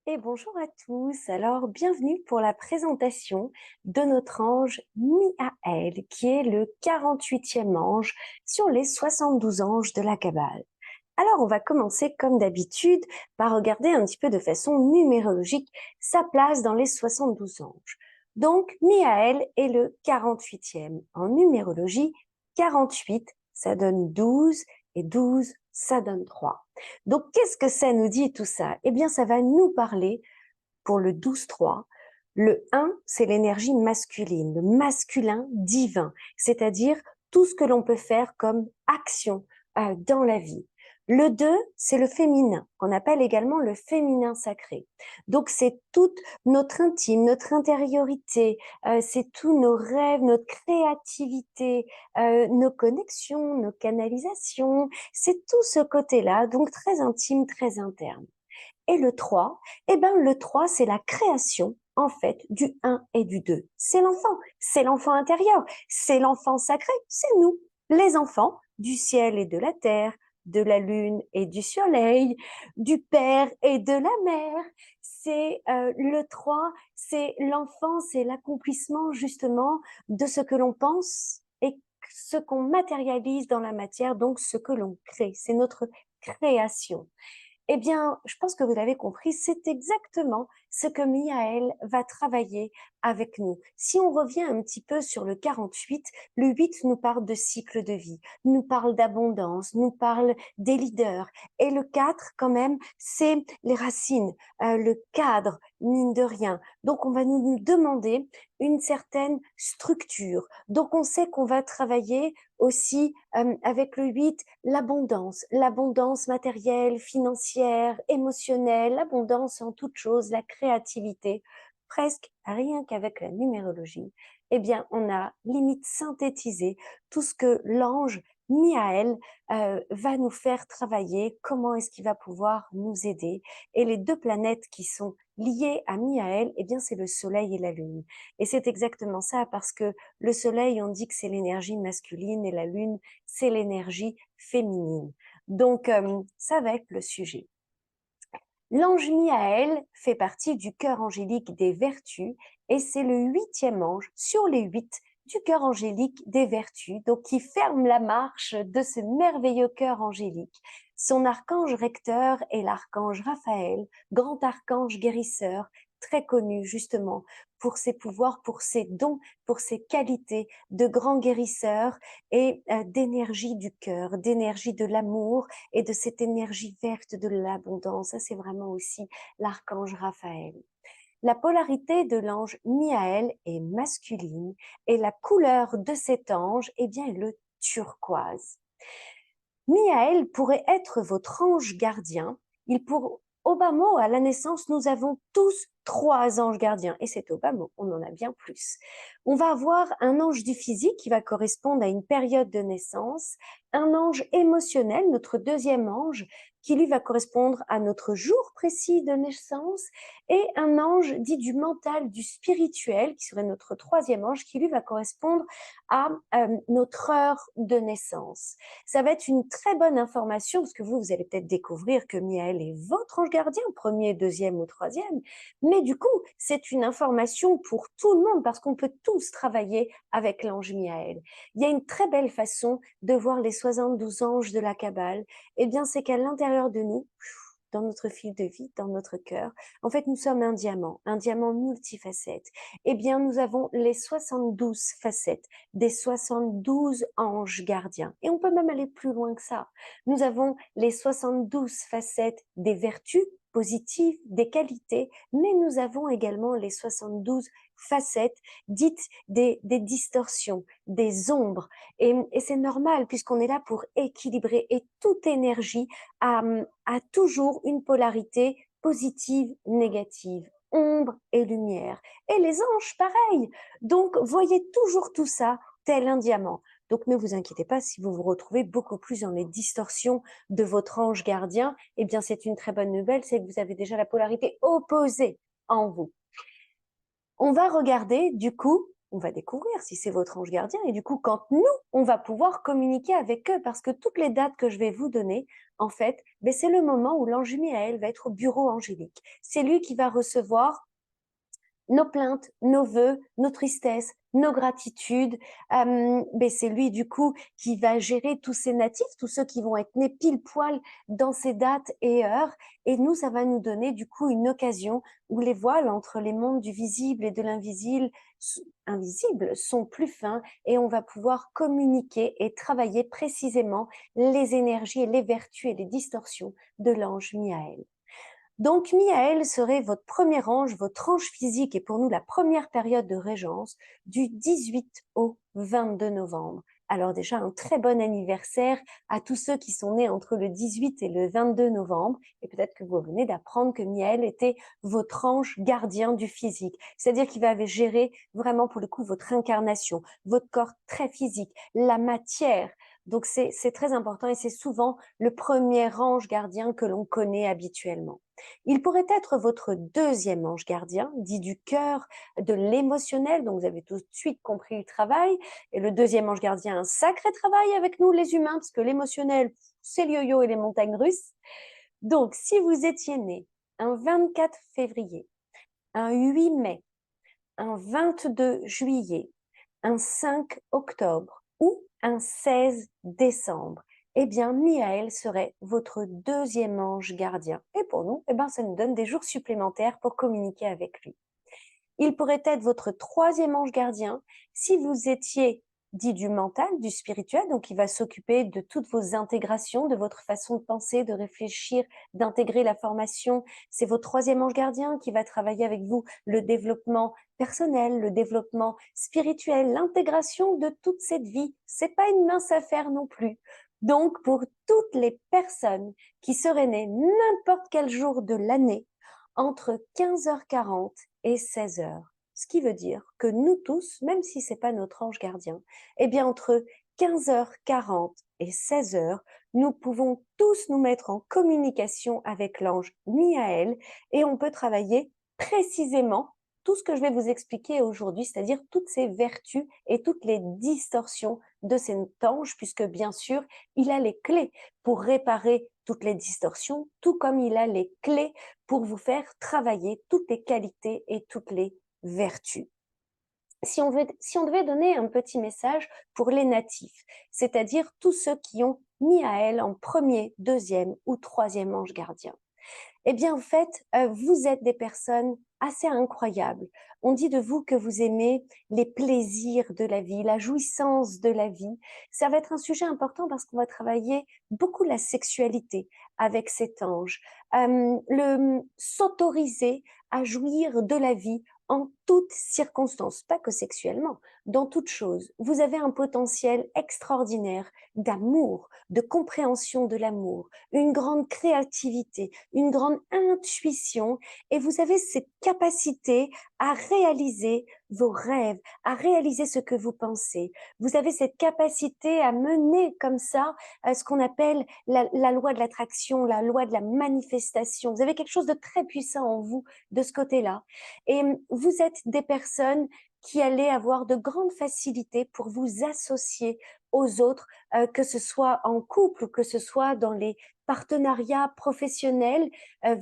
Et bonjour à tous. Alors, bienvenue pour la présentation de notre ange Miaël, qui est le 48e ange sur les 72 anges de la Kabbale. Alors, on va commencer comme d'habitude par regarder un petit peu de façon numérologique sa place dans les 72 anges. Donc, Miaël est le 48e. En numérologie, 48, ça donne 12 et 12, ça donne 3. Donc, qu'est-ce que ça nous dit tout ça? Eh bien, ça va nous parler pour le 12-3. Le 1, c'est l'énergie masculine, le masculin divin, c'est-à-dire tout ce que l'on peut faire comme action dans la vie. Le 2, c'est le féminin, qu'on appelle également le féminin sacré. Donc, c'est toute notre intime, notre intériorité, c'est tous nos rêves, notre créativité, nos connexions, nos canalisations, c'est tout ce côté-là, donc très intime, très interne. Et le 3, eh ben le 3, c'est la création, en fait, du 1 et du 2. C'est l'enfant intérieur, c'est l'enfant sacré, c'est nous, les enfants du ciel et de la terre, de la lune et du soleil, du père et de la mère. C'est le 3, c'est l'enfant, c'est l'accomplissement justement de ce que l'on pense et ce qu'on matérialise dans la matière, donc ce que l'on crée, c'est notre création. Eh bien, je pense que vous l'avez compris, c'est exactement ce que Miaël va travailler avec nous. Si on revient un petit peu sur le 48, le 8 nous parle de cycle de vie, nous parle d'abondance, nous parle des leaders. Et le 4, quand même, c'est les racines, le cadre, mine de rien. Donc, on va nous demander une certaine structure. Donc, on sait qu'on va travailler aussi avec le 8, l'abondance matérielle, financière, émotionnelle, l'abondance en toute chose, la créativité. Presque rien qu'avec la numérologie, eh bien, on a limite synthétisé tout ce que l'ange Miaël va nous faire travailler, comment est-ce qu'il va pouvoir nous aider. Et les deux planètes qui sont liées à Miaël, eh bien, c'est le Soleil et la Lune. Et c'est exactement ça, parce que le Soleil, on dit que c'est l'énergie masculine et la Lune, c'est l'énergie féminine. Donc, ça va être le sujet. L'ange Miaël fait partie du cœur angélique des vertus et c'est le 8e ange sur les 8 du cœur angélique des vertus, donc qui ferme la marche de ce merveilleux cœur angélique. Son archange recteur est l'archange Raphaël, grand archange guérisseur, très connu justement pour ses pouvoirs, pour ses dons, pour ses qualités de grand guérisseur et d'énergie du cœur, d'énergie de l'amour et de cette énergie verte de l'abondance. Ça, c'est vraiment aussi l'archange Raphaël. La polarité de l'ange Miaël est masculine et la couleur de cet ange, eh bien, est le turquoise. Miaël pourrait être votre ange gardien. Obama, à la naissance, nous avons tous 3 anges gardiens. Et c'est Obama, on en a bien plus. On va avoir un ange du physique qui va correspondre à une période de naissance, un ange émotionnel, notre deuxième ange, qui lui va correspondre à notre jour précis de naissance, et un ange dit du mental, du spirituel, qui serait notre troisième ange, qui lui va correspondre à notre heure de naissance. Ça va être une très bonne information parce que vous allez peut-être découvrir que Miaël est votre ange gardien, premier, deuxième ou troisième. Mais du coup, c'est une information pour tout le monde parce qu'on peut tous travailler avec l'ange Miaël. Il y a une très belle façon de voir les 72 anges de la Kabbale. Eh bien, c'est qu'à l'intérieur de nous, dans notre fil de vie, dans notre cœur. En fait, nous sommes un diamant multifacette. Eh bien, nous avons les 72 facettes des 72 anges gardiens. Et on peut même aller plus loin que ça. Nous avons les 72 facettes des vertus positives, des qualités, mais nous avons également les 72 facettes dites des distorsions, des ombres. Et c'est normal puisqu'on est là pour équilibrer et toute énergie a toujours une polarité positive, négative, ombre et lumière. Et les anges, pareil. Donc, voyez toujours tout ça tel un diamant. Donc, ne vous inquiétez pas si vous vous retrouvez beaucoup plus dans les distorsions de votre ange gardien. Eh bien, c'est une très bonne nouvelle, c'est que vous avez déjà la polarité opposée en vous. On va regarder, du coup, on va découvrir si c'est votre ange gardien. Et du coup, quand nous, on va pouvoir communiquer avec eux, parce que toutes les dates que je vais vous donner, en fait, ben, c'est le moment où l'ange Miaël va être au bureau angélique. C'est lui qui va recevoir nos plaintes, nos vœux, nos tristesses, nos gratitudes. Ben c'est lui, du coup, qui va gérer tous ces natifs, tous ceux qui vont être nés pile poil dans ces dates et heures. Et nous, ça va nous donner, du coup, une occasion où les voiles entre les mondes du visible et de invisible sont plus fins et on va pouvoir communiquer et travailler précisément les énergies et les vertus et les distorsions de l'ange Miaël. Donc, Miaël serait votre premier ange, votre ange physique, et pour nous, la première période de régence du 18 au 22 novembre. Alors déjà, un très bon anniversaire à tous ceux qui sont nés entre le 18 et le 22 novembre. Et peut-être que vous venez d'apprendre que Miaël était votre ange gardien du physique. C'est-à-dire qu'il va gérer vraiment, pour le coup, votre incarnation, votre corps très physique, la matière. Donc, c'est très important et c'est souvent le premier ange gardien que l'on connaît habituellement. Il pourrait être votre deuxième ange gardien, dit du cœur, de l'émotionnel, donc vous avez tout de suite compris le travail. Et le deuxième ange gardien a un sacré travail avec nous les humains, parce que l'émotionnel, c'est le yo-yo et les montagnes russes. Donc, si vous étiez né un 24 février, un 8 mai, un 22 juillet, un 5 octobre ou un 16 décembre, eh bien, Miaël serait votre deuxième ange gardien. Et pour nous, eh bien, ça nous donne des jours supplémentaires pour communiquer avec lui. Il pourrait être votre troisième ange gardien si vous étiez dit du mental, du spirituel, donc il va s'occuper de toutes vos intégrations, de votre façon de penser, de réfléchir, d'intégrer la formation. C'est votre troisième ange gardien qui va travailler avec vous le développement personnel, le développement spirituel, l'intégration de toute cette vie. C'est pas une mince affaire non plus. Donc, pour toutes les personnes qui seraient nées n'importe quel jour de l'année, entre 15h40 et 16h. Ce qui veut dire que nous tous, même si ce n'est pas notre ange gardien, eh bien entre 15h40 et 16h, nous pouvons tous nous mettre en communication avec l'ange Miaël et on peut travailler précisément tout ce que je vais vous expliquer aujourd'hui, c'est-à-dire toutes ces vertus et toutes les distorsions de cet ange, puisque bien sûr, il a les clés pour réparer toutes les distorsions, tout comme il a les clés pour vous faire travailler toutes les qualités et toutes les vertus. Si on devait donner un petit message pour les natifs, c'est-à-dire tous ceux qui ont Miaël en premier, deuxième ou troisième ange gardien, eh bien, en fait, vous êtes des personnes assez incroyables. On dit de vous que vous aimez les plaisirs de la vie, la jouissance de la vie. Ça va être un sujet important parce qu'on va travailler beaucoup la sexualité avec cet ange. S'autoriser à jouir de la vie en toutes circonstances, pas que sexuellement, dans toute chose. Vous avez un potentiel extraordinaire d'amour, de compréhension de l'amour, une grande créativité, une grande intuition et vous avez cette capacité à réaliser vos rêves, à réaliser ce que vous pensez. Vous avez cette capacité à mener comme ça ce qu'on appelle la loi de l'attraction, la loi de la manifestation. Vous avez quelque chose de très puissant en vous de ce côté-là. Et vous êtes des personnes qui allez avoir de grandes facilités pour vous associer aux autres, que ce soit en couple ou que ce soit dans les partenariats professionnels.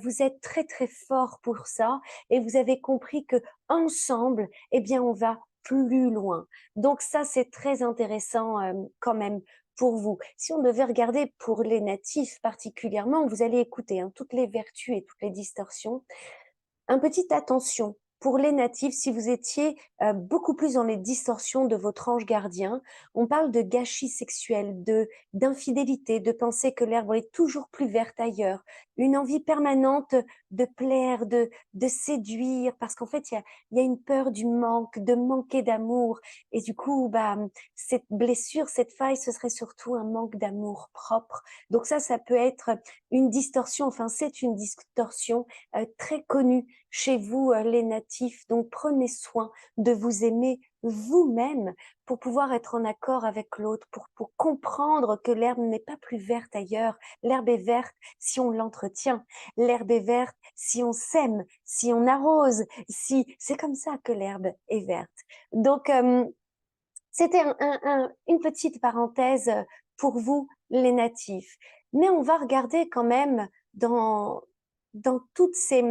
Vous êtes très très fort pour ça et vous avez compris que ensemble, eh bien, on va plus loin. Donc ça, c'est très intéressant quand même pour vous. Si on devait regarder pour les natifs particulièrement, vous allez écouter toutes les vertus et toutes les distorsions. Un petit attention pour les natifs, si vous étiez beaucoup plus dans les distorsions de votre ange gardien, on parle de gâchis sexuel, d'infidélité, de penser que l'herbe est toujours plus verte ailleurs, une envie permanente de plaire, de séduire, parce qu'en fait, il y a une peur du manque, de manquer d'amour. Et du coup, cette blessure, cette faille, ce serait surtout un manque d'amour propre. Donc ça peut être une distorsion, enfin, c'est une distorsion très connue chez vous, les natifs. Donc, prenez soin de vous aimer vous-même pour pouvoir être en accord avec l'autre, pour comprendre que l'herbe n'est pas plus verte ailleurs. L'herbe est verte si on l'entretient. L'herbe est verte si on sème, si on arrose, si c'est comme ça que l'herbe est verte. Donc, c'était une petite parenthèse pour vous, les natifs. Mais on va regarder quand même dans toutes ces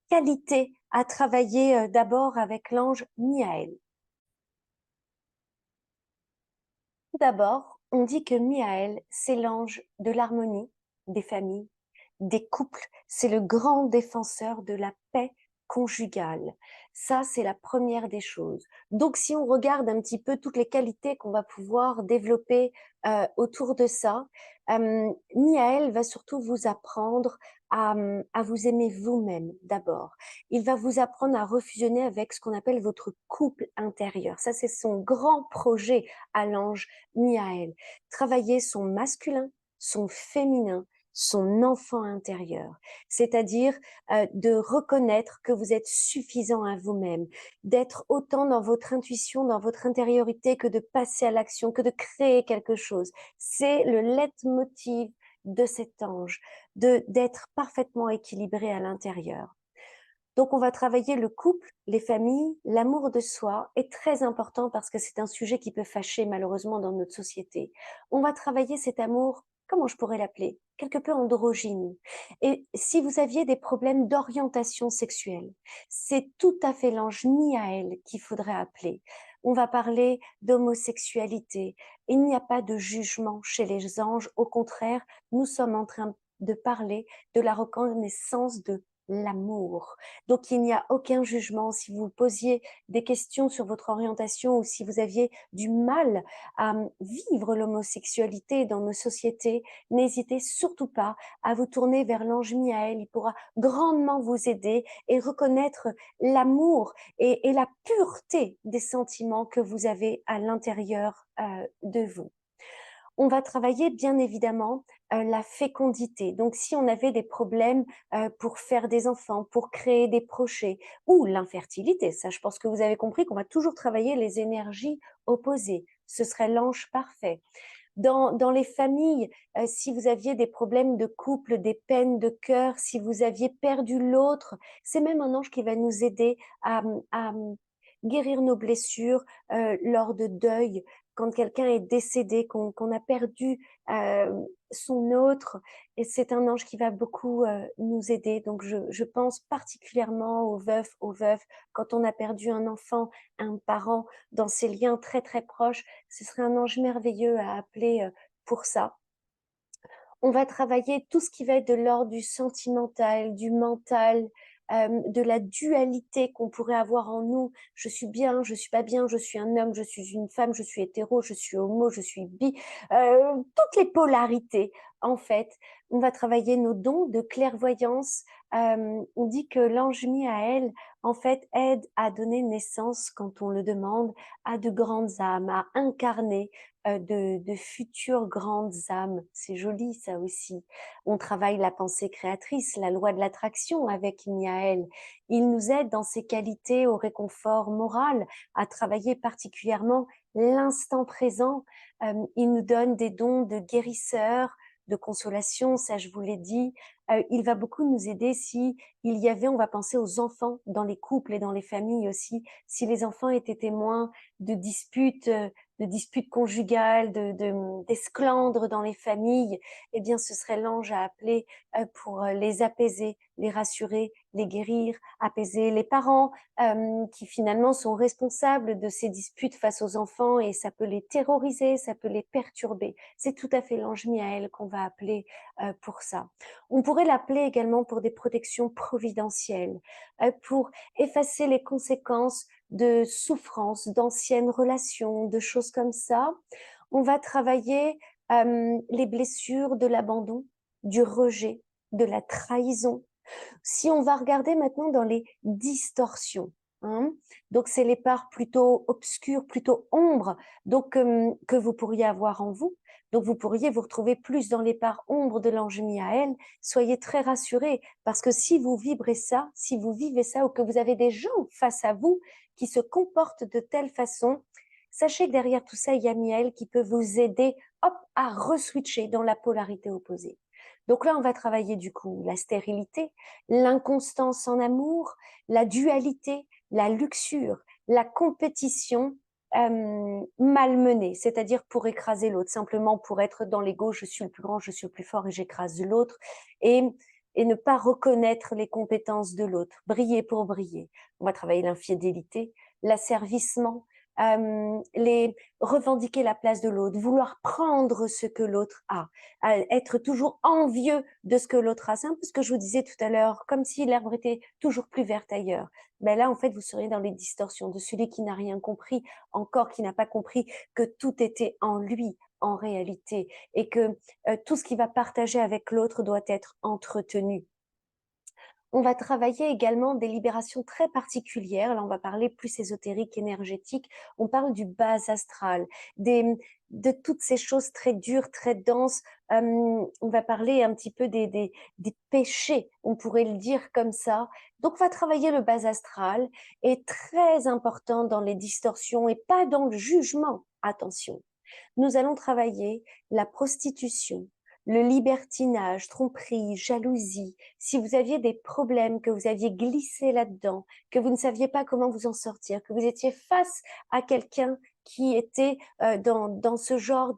qualités à travailler d'abord avec l'ange Miaël. Tout d'abord, on dit que Miaël, c'est l'ange de l'harmonie des familles, des couples. C'est le grand défenseur de la paix conjugale. Ça, c'est la première des choses. Donc, si on regarde un petit peu toutes les qualités qu'on va pouvoir développer autour de ça, Miaël va surtout vous apprendre à vous aimer vous-même d'abord. Il va vous apprendre à refusionner avec ce qu'on appelle votre couple intérieur. Ça, c'est son grand projet à l'ange Miaël. Travailler son masculin, son féminin, son enfant intérieur, c'est-à-dire de reconnaître que vous êtes suffisant à vous-même, d'être autant dans votre intuition, dans votre intériorité, que de passer à l'action, que de créer quelque chose. C'est le leitmotiv de cet ange, d'être parfaitement équilibré à l'intérieur. Donc, on va travailler le couple, les familles, l'amour de soi est très important parce que c'est un sujet qui peut fâcher malheureusement dans notre société. On va travailler cet amour, comment je pourrais l'appeler? Quelque peu androgyne. Et si vous aviez des problèmes d'orientation sexuelle, c'est tout à fait l'ange Miaël qu'il faudrait appeler. On va parler d'homosexualité. Il n'y a pas de jugement chez les anges. Au contraire, nous sommes en train de parler de la reconnaissance de l'amour. Donc, il n'y a aucun jugement. Si vous posiez des questions sur votre orientation ou si vous aviez du mal à vivre l'homosexualité dans nos sociétés, n'hésitez surtout pas à vous tourner vers l'ange Miaël. Il pourra grandement vous aider et reconnaître l'amour et la pureté des sentiments que vous avez à l'intérieur de vous. On va travailler bien évidemment la fécondité. Donc, si on avait des problèmes pour faire des enfants, pour créer des projets, ou l'infertilité, ça, je pense que vous avez compris qu'on va toujours travailler les énergies opposées. Ce serait l'ange parfait. Dans les familles, si vous aviez des problèmes de couple, des peines de cœur, si vous aviez perdu l'autre, c'est même un ange qui va nous aider à guérir nos blessures lors de deuil, quand quelqu'un est décédé, qu'on a perdu son autre, et c'est un ange qui va beaucoup nous aider. Donc je pense particulièrement aux veufs, aux veuves, quand on a perdu un enfant, un parent, dans ces liens très très proches, ce serait un ange merveilleux à appeler pour ça. On va travailler tout ce qui va être de l'ordre du sentimental, du mental, de la dualité qu'on pourrait avoir en nous. Je suis bien, je suis pas bien, je suis un homme, je suis une femme, je suis hétéro, je suis homo, je suis bi. Toutes les polarités, en fait. On va travailler nos dons de clairvoyance. On dit que l'ange Miaël, en fait, aide à donner naissance, quand on le demande, à de grandes âmes, à incarner de futures grandes âmes. C'est joli ça aussi. On travaille la pensée créatrice, la loi de l'attraction avec Miaël. Il nous aide dans ses qualités au réconfort moral, à travailler particulièrement l'instant présent. Il nous donne des dons de guérisseur, de consolation, ça je vous l'ai dit. Il va beaucoup nous aider si il y avait, on va penser aux enfants dans les couples et dans les familles aussi, si les enfants étaient témoins de disputes conjugales, d'esclandres dans les familles, eh bien, ce serait l'ange à appeler pour les apaiser, les rassurer, les guérir, apaiser les parents qui finalement sont responsables de ces disputes face aux enfants et ça peut les terroriser, ça peut les perturber. C'est tout à fait l'ange Miaël qu'on va appeler pour ça. On pourrait l'appeler également pour des protections providentielles, pour effacer les conséquences de souffrances, d'anciennes relations, de choses comme ça. On va travailler les blessures de l'abandon, du rejet, de la trahison. Si on va regarder maintenant dans les distorsions, hein, donc c'est les parts plutôt obscures, plutôt ombres, donc que vous pourriez avoir en vous. Donc, vous pourriez vous retrouver plus dans les parts ombres de l'ange Miaël. Soyez très rassurés, parce que si vous vibrez ça, si vous vivez ça, ou que vous avez des gens face à vous qui se comportent de telle façon, sachez que derrière tout ça, il y a Miaël qui peut vous aider, hop, à reswitcher dans la polarité opposée. Donc là, on va travailler du coup la stérilité, l'inconstance en amour, la dualité, la luxure, la compétition malmenée, c'est-à-dire pour écraser l'autre, simplement pour être dans l'ego, je suis le plus grand, je suis le plus fort et j'écrase l'autre, et, et ne pas reconnaître les compétences de l'autre, briller pour briller. On va travailler l'infidélité, l'asservissement, les revendiquer la place de l'autre, vouloir prendre ce que l'autre a, être toujours envieux de ce que l'autre a. C'est un peu ce que je vous disais tout à l'heure, comme si l'herbe était toujours plus verte ailleurs. Ben là, en fait, vous seriez dans les distorsions de celui qui n'a rien compris, encore qui n'a pas compris que tout était en lui, en réalité, et que tout ce qu'il va partager avec l'autre doit être entretenu. On va travailler également des libérations très particulières. Là, on va parler plus ésotérique, énergétique. On parle du bas astral, de toutes ces choses très dures, très denses. On va parler un petit peu des péchés, on pourrait le dire comme ça. Donc, on va travailler le bas astral, est très important dans les distorsions et pas dans le jugement. Attention. Nous allons travailler la prostitution, le libertinage, tromperie, jalousie. Si vous aviez des problèmes, que vous aviez glissé là-dedans, que vous ne saviez pas comment vous en sortir, que vous étiez face à quelqu'un qui était dans ce genre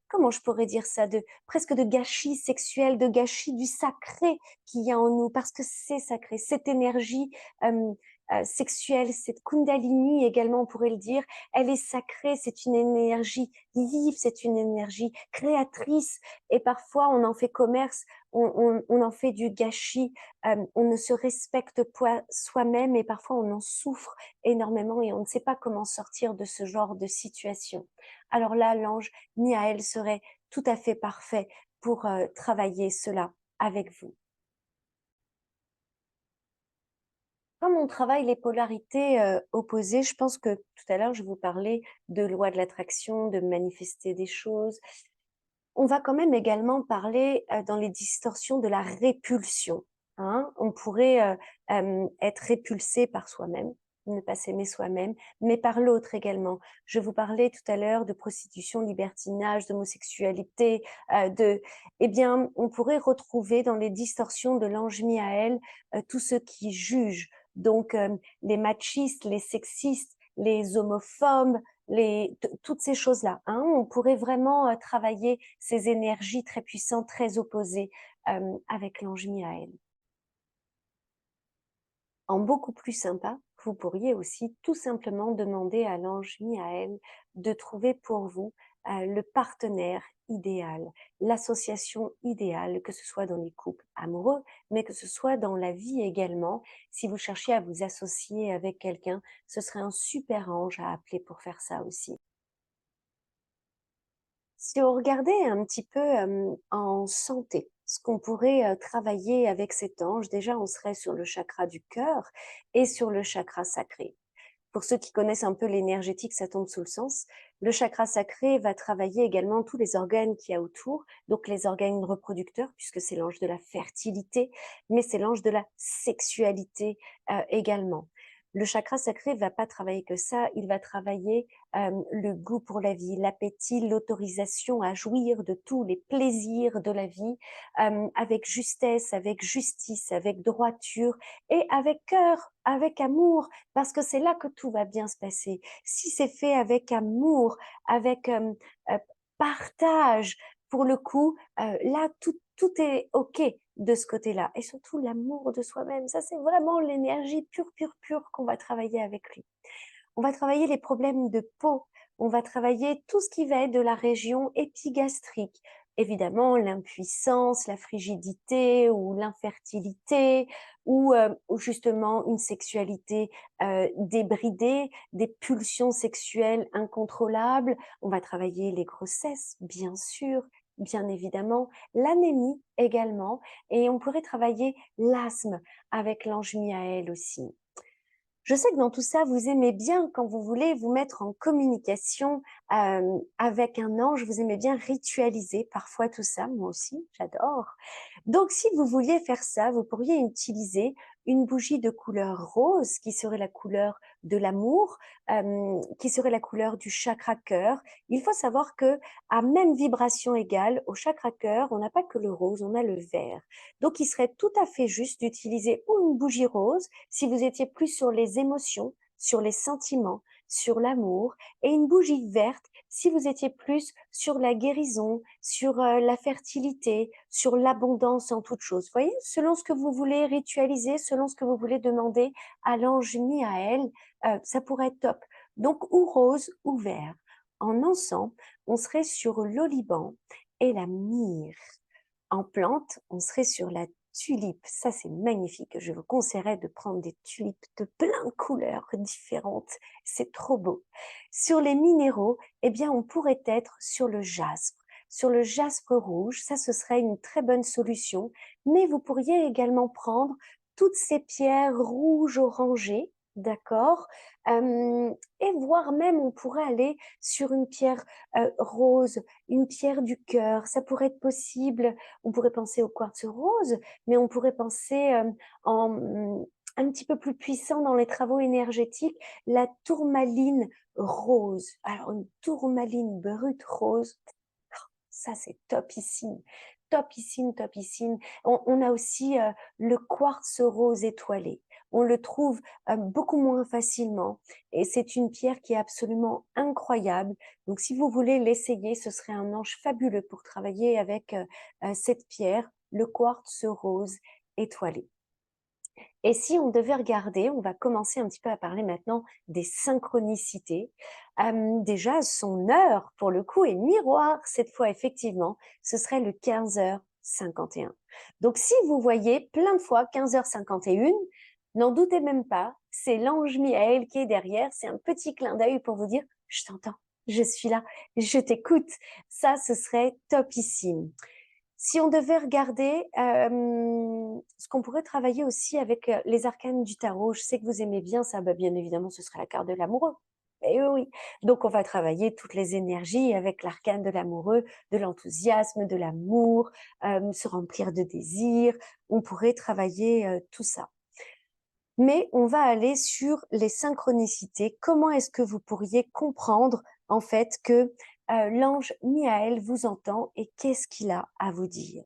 comment je pourrais dire ça, presque de gâchis sexuel, de gâchis du sacré qu'il y a en nous, parce que c'est sacré, cette énergie sexuelle, cette kundalini également, on pourrait le dire, elle est sacrée, c'est une énergie vive, c'est une énergie créatrice, et parfois on en fait commerce, on en fait du gâchis, on ne se respecte pas soi-même et parfois on en souffre énormément et on ne sait pas comment sortir de ce genre de situation. Alors là, l'ange Miaël serait tout à fait parfait pour travailler cela avec vous. Comme on travaille les polarités opposées, je pense que tout à l'heure, je vous parlais de loi de l'attraction, de manifester des choses. On va quand même également parler dans les distorsions de la répulsion. Hein. On pourrait être répulsé par soi-même, ne pas s'aimer soi-même, mais par l'autre également. Je vous parlais tout à l'heure de prostitution, libertinage, d'homosexualité, eh bien, on pourrait retrouver dans les distorsions de l'ange Miaël tous ceux qui jugent. Donc, les machistes, les sexistes, les homophobes, toutes ces choses-là. Hein, on pourrait vraiment travailler ces énergies très puissantes, très opposées avec l'ange Miaël. En beaucoup plus sympa, vous pourriez aussi tout simplement demander à l'ange Miaël de trouver pour vous le partenaire idéal, l'association idéale, que ce soit dans les couples amoureux, mais que ce soit dans la vie également. Si vous cherchez à vous associer avec quelqu'un, ce serait un super ange à appeler pour faire ça aussi. Si on regardait un petit peu en santé, ce qu'on pourrait travailler avec cet ange, déjà on serait sur le chakra du cœur et sur le chakra sacré. Pour ceux qui connaissent un peu l'énergétique, ça tombe sous le sens. Le chakra sacré va travailler également tous les organes qu'il y a autour, donc les organes reproducteurs, puisque c'est l'ange de la fertilité, mais c'est l'ange de la sexualité également. Le chakra sacré va pas travailler que ça, il va travailler le goût pour la vie, l'appétit, l'autorisation à jouir de tous les plaisirs de la vie, avec justesse, avec justice, avec droiture et avec cœur, avec amour, parce que c'est là que tout va bien se passer. Si c'est fait avec amour, avec euh, partage, pour le coup, là, tout est OK de ce côté-là. Et surtout, l'amour de soi-même, ça, c'est vraiment l'énergie pure, pure, pure qu'on va travailler avec lui. On va travailler les problèmes de peau, on va travailler tout ce qui va être de la région épigastrique. Évidemment, l'impuissance, la frigidité ou l'infertilité ou justement une sexualité débridée, des pulsions sexuelles incontrôlables. On va travailler les grossesses, bien sûr, bien évidemment, l'anémie également, et on pourrait travailler l'asthme avec l'ange Miaël aussi. Je sais que dans tout ça, vous aimez bien quand vous voulez vous mettre en communication avec un ange. Vous aimez bien ritualiser parfois tout ça, moi aussi, j'adore. Donc, si vous vouliez faire ça, vous pourriez utiliser une bougie de couleur rose qui serait la couleur de l'amour, qui serait la couleur du chakra cœur. Il faut savoir que à même vibration égale, au chakra cœur, on n'a pas que le rose, on a le vert. Donc, il serait tout à fait juste d'utiliser ou une bougie rose si vous étiez plus sur les émotions, sur les sentiments, sur l'amour, et une bougie verte si vous étiez plus sur la guérison, sur la fertilité, sur l'abondance en toute chose. Vous voyez, selon ce que vous voulez ritualiser, selon ce que vous voulez demander à l'ange Miaël, ça pourrait être top. Donc, ou rose ou vert. En encens, on serait sur l'oliban et la myrrhe. En plante, on serait sur la tulipe. Ça, c'est magnifique. Je vous conseillerais de prendre des tulipes de plein de couleurs différentes. C'est trop beau. Sur les minéraux, eh bien, on pourrait être sur le jaspe. Sur le jaspe rouge, ça, ce serait une très bonne solution. Mais vous pourriez également prendre toutes ces pierres rouges orangées, d'accord? Et voire même, on pourrait aller sur une pierre rose, une pierre du cœur. Ça pourrait être possible. On pourrait penser au quartz rose, mais on pourrait penser un petit peu plus puissant dans les travaux énergétiques, la tourmaline rose. Alors, une tourmaline brute rose, ça c'est topissime, topissime, topissime. On a aussi le quartz rose étoilé. On le trouve beaucoup moins facilement et c'est une pierre qui est absolument incroyable. Donc, si vous voulez l'essayer, ce serait un ange fabuleux pour travailler avec cette pierre, le quartz rose étoilé. Et si on devait regarder, on va commencer un petit peu à parler maintenant des synchronicités. Déjà, son heure, pour le coup, est miroir cette fois, effectivement. Ce serait le 15h51. Donc, si vous voyez plein de fois 15h51, n'en doutez même pas, c'est l'ange Miaël qui est derrière. C'est un petit clin d'œil pour vous dire, je t'entends, je suis là, je t'écoute. Ça, ce serait topissime. Si on devait regarder ce qu'on pourrait travailler aussi avec les arcanes du tarot, je sais que vous aimez bien ça, bah, bien évidemment, ce serait la carte de l'amoureux. Et oui, donc on va travailler toutes les énergies avec l'arcane de l'amoureux, de l'enthousiasme, de l'amour, se remplir de désir. On pourrait travailler tout ça. Mais on va aller sur les synchronicités. Comment est-ce que vous pourriez comprendre en fait que l'ange Miaël vous entend et qu'est-ce qu'il a à vous dire?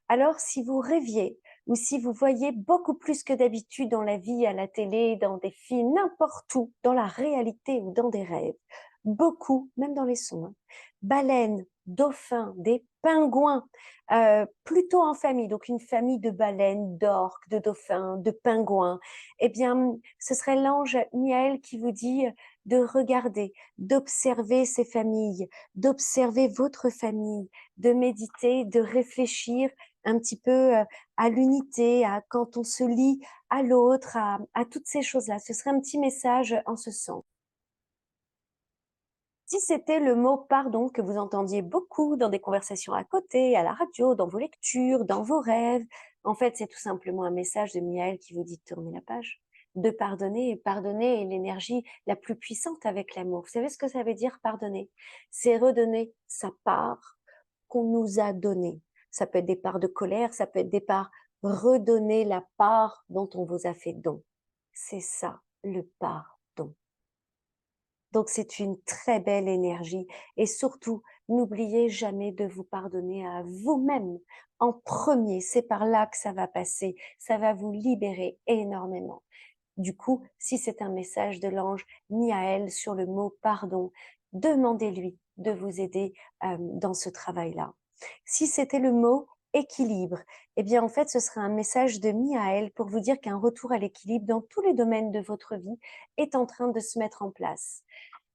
Alors, si vous rêviez ou si vous voyez beaucoup plus que d'habitude dans la vie, à la télé, dans des films, n'importe où, dans la réalité ou dans des rêves, beaucoup, même dans les sons, hein, baleines, dauphins, des pingouins, plutôt en famille, donc une famille de baleines, d'orques, de dauphins, de pingouins, eh bien, ce serait l'ange Miaël qui vous dit de regarder, d'observer ces familles, d'observer votre famille, de méditer, de réfléchir un petit peu à l'unité, à quand on se lie à l'autre, à toutes ces choses-là. Ce serait un petit message en ce sens. Si c'était le mot pardon que vous entendiez beaucoup dans des conversations à côté, à la radio, dans vos lectures, dans vos rêves, en fait, c'est tout simplement un message de Miaël qui vous dit de tourner la page, de pardonner. Et pardonner est l'énergie la plus puissante avec l'amour. Vous savez ce que ça veut dire pardonner? C'est redonner sa part qu'on nous a donnée. Ça peut être des parts de colère, ça peut être des parts, redonner la part dont on vous a fait don. C'est ça, le pardon. Donc, c'est une très belle énergie et surtout, n'oubliez jamais de vous pardonner à vous-même en premier. C'est par là que ça va passer. Ça va vous libérer énormément. Du coup, si c'est un message de l'ange Miaël sur le mot pardon, demandez-lui de vous aider dans ce travail-là. Si c'était le mot équilibre, eh bien en fait ce serait un message de Miaël pour vous dire qu'un retour à l'équilibre dans tous les domaines de votre vie est en train de se mettre en place.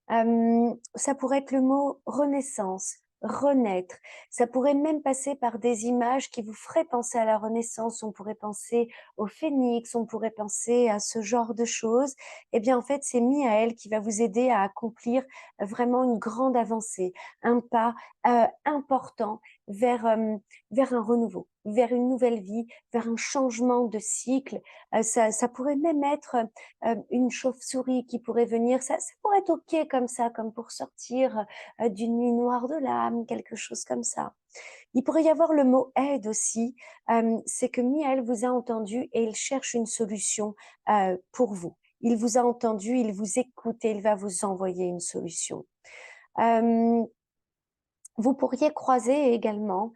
Ça pourrait être le mot renaissance, renaître. Ça pourrait même passer par des images qui vous feraient penser à la renaissance. On pourrait penser au phénix, on pourrait penser à ce genre de choses. Eh bien, en fait, c'est Miaël qui va vous aider à accomplir vraiment une grande avancée, un pas important vers un renouveau, vers une nouvelle vie, vers un changement de cycle. Ça pourrait même être une chauve-souris qui pourrait venir, ça pourrait être OK comme ça, comme pour sortir d'une nuit noire de l'âme, quelque chose comme ça. Il pourrait y avoir le mot aide aussi, c'est que Miel vous a entendu et il cherche une solution pour vous. Il vous a entendu, il vous écoute et il va vous envoyer une solution. Vous pourriez croiser également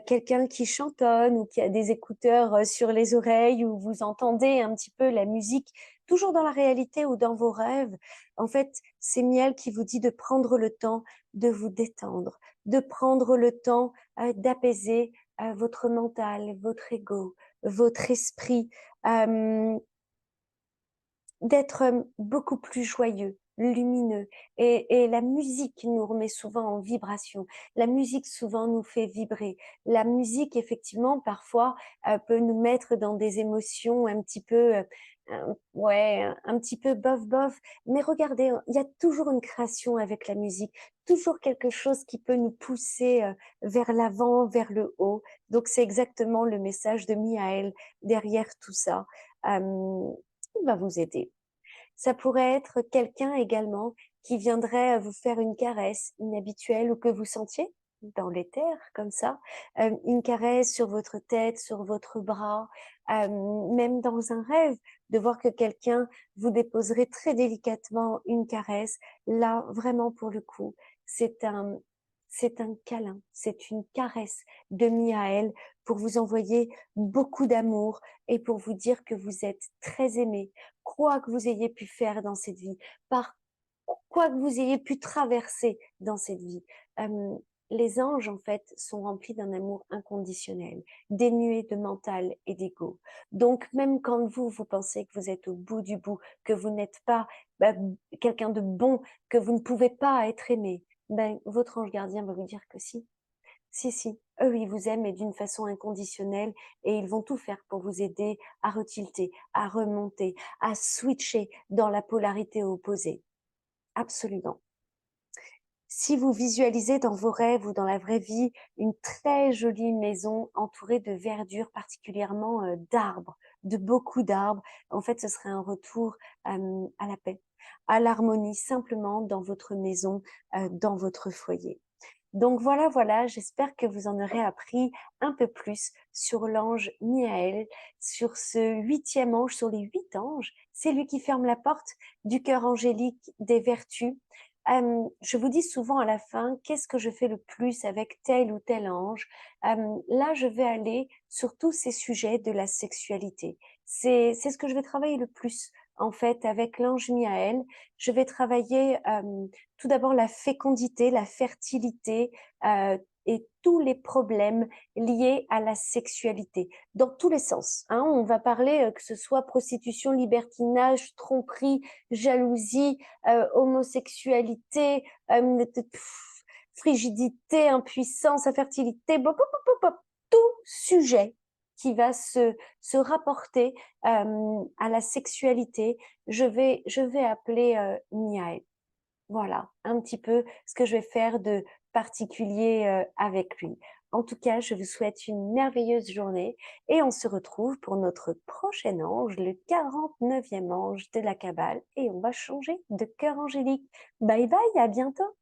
quelqu'un qui chantonne ou qui a des écouteurs sur les oreilles, où vous entendez un petit peu la musique, toujours dans la réalité ou dans vos rêves. En fait, c'est Miel qui vous dit de prendre le temps de vous détendre, de prendre le temps d'apaiser votre mental, votre ego, votre esprit, euh, d'être beaucoup plus joyeux, lumineux. Et la musique nous remet souvent en vibration. La musique souvent nous fait vibrer. La musique, effectivement, parfois, peut nous mettre dans des émotions un petit peu, ouais, un petit peu bof bof. Mais regardez, il y a toujours une création avec la musique, toujours quelque chose qui peut nous pousser vers l'avant, vers le haut. Donc c'est exactement le message de Miaël derrière tout ça. Il va vous aider. Ça pourrait être quelqu'un également qui viendrait vous faire une caresse inhabituelle ou que vous sentiez dans l'éther, comme ça, une caresse sur votre tête, sur votre bras, même dans un rêve, de voir que quelqu'un vous déposerait très délicatement une caresse. Là, vraiment, pour le coup, c'est c'est un câlin, c'est une caresse de Miaël pour vous envoyer beaucoup d'amour et pour vous dire que vous êtes très aimé, quoi que vous ayez pu faire dans cette vie, par quoi que vous ayez pu traverser dans cette vie. Euh, les anges, en fait, sont remplis d'un amour inconditionnel, dénué de mental et d'ego. Donc, même quand vous, vous pensez que vous êtes au bout du bout, que vous n'êtes pas bah, quelqu'un de bon, que vous ne pouvez pas être aimé, ben, votre ange gardien va vous dire que si, si, eux, ils vous aiment et d'une façon inconditionnelle et ils vont tout faire pour vous aider à retilter, à remonter, à switcher dans la polarité opposée. Absolument. Si vous visualisez dans vos rêves ou dans la vraie vie une très jolie maison entourée de verdure, particulièrement d'arbres, de beaucoup d'arbres, en fait, ce serait un retour à la paix, à l'harmonie, simplement dans votre maison, dans votre foyer. Donc voilà, j'espère que vous en aurez appris un peu plus sur l'ange Miaël, sur ce huitième ange, sur les 8 anges. C'est lui qui ferme la porte du cœur angélique des vertus. Je vous dis souvent à la fin, qu'est-ce que je fais le plus avec tel ou tel ange? Là, je vais aller sur tous ces sujets de la sexualité. C'est ce que je vais travailler le plus, en fait, avec l'ange Miaël. Je vais travailler tout d'abord la fécondité, la fertilité et tous les problèmes liés à la sexualité, dans tous les sens. Hein. On va parler que ce soit prostitution, libertinage, tromperie, jalousie, homosexualité, frigidité, impuissance, infertilité, tout sujet qui va se rapporter à la sexualité, je vais appeler Niaël. Voilà, un petit peu ce que je vais faire de particulier avec lui. En tout cas, je vous souhaite une merveilleuse journée et on se retrouve pour notre prochain ange, le 49e ange de la Kabbale, et on va changer de cœur angélique. Bye bye, à bientôt!